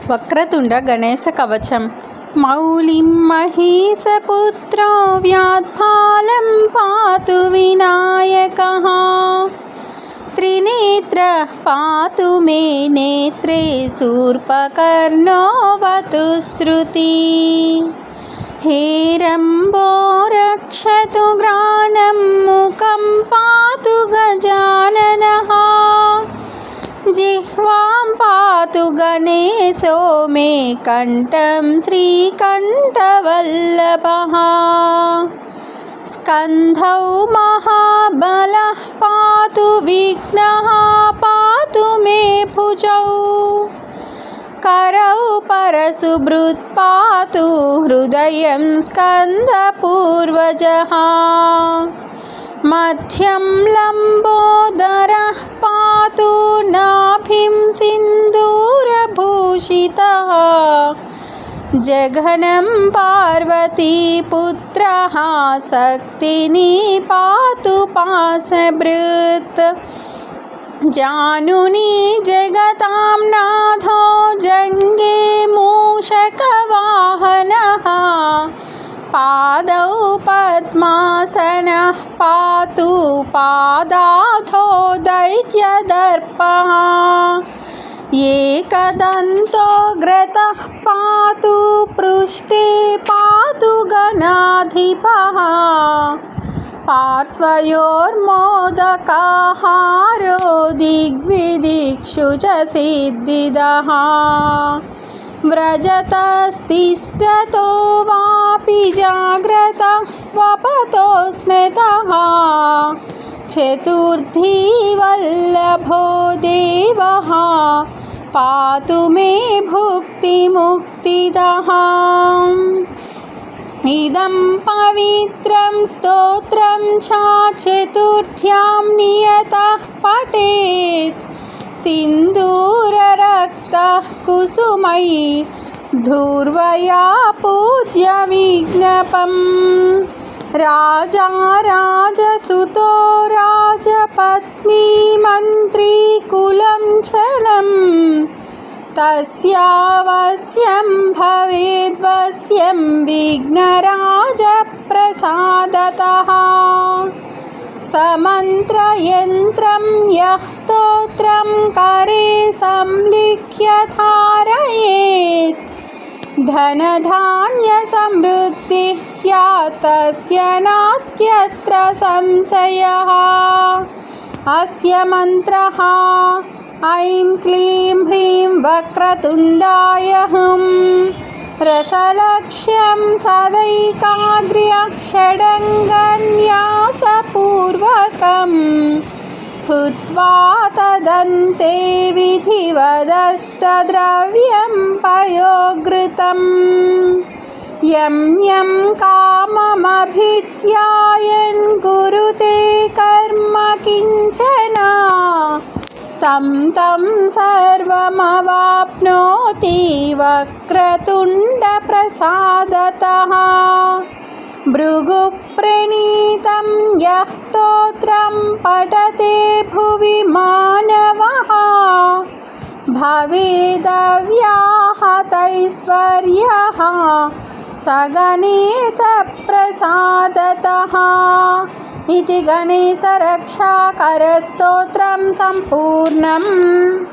వక్రతుండ గణేశ కవచం. మౌళిం మహీసపుత్రో వ్యాద్భాలం పాతు వినాయకః. త్రినేత్రః పాతు మే నేత్రే శూర్పకర్ణోऽవతు శ్రుతి. हेरम्बो रक्षतु ग्राणं मुखं पातु गजाननः. जिह्वां पातु गणेशो मे कण्ठं श्रीकण्ठवल्लभः. स्कन्धौ महाबलः पातु विघ्नः पातु मे भुजौ. करौ परशुभृत् पातु हृदयं स्कन्दपूर्वजः. मध्यं लम्बोदरः पातु नाभिं सिन्दूरभूषितः. जघनं पार्वतीपुत्रः शक्तिनी पातु पाशभृत्. जानुनी जगतां नाथो जङ्गे मूषकवाहनः. पादौ पद्मासनः पातु पादाथो दैत्यदर्पः. एकदन्तोऽग्रतः पातु पृष्ठे पातु गणाधिपः. पार्श्वयोर्मोदकाहारो दिग्विदिक्षु च सिद्धिदः. व्रजतस्तिष्ठतो वापि जाग्रतः स्वपतो स्मृतः. चतुर्थी वल्लभो देवः पातु मे भुक्तिमुक्तिदः. इदं पवित्रं स्तोत्रं च चतुर्थ्यां नियतः पठेत्. सिन्दूररक्तः कुसुमैः धूर्वया पूज्य विज्ञपम्. राजा राजसुतो राजपत्नी मन्त्री कुलं छलम्. तस्यावश्यं भवेद्वश्यं विघ्नराजप्रसादतः. समन्त्रयन्त्रं यः स्तोत्रं करे संलिख्य धारयेत्. धनधान्यसमृद्धिः स्यात् तस्य नास्त्यत्र संशयः. अस्य मन्त्रः ऐं क्लीं ह्रीं वक्रतुण्डाय हुं. रसलक्ष्यं सदैकाग्र्य षडङ्गन्यासपूर्वकं हुत्वा तदन्ते विधिवदष्टद्रव्यं पयोघृतं. यं यं काममभिध्यायन् कुरुते कर्म किञ्चन तं तं सर्वमवाप्नोति वक्रतुण्डप्रसादतः. भृगुप्रणीतं यः स्तोत्रं पठते भुवि मानवः. भवेदव्याहतैश्वर्यः स गणेशप्रसादतः. इति गणेशरक्षाकरस्तोत्रं सम्पूर्णम्.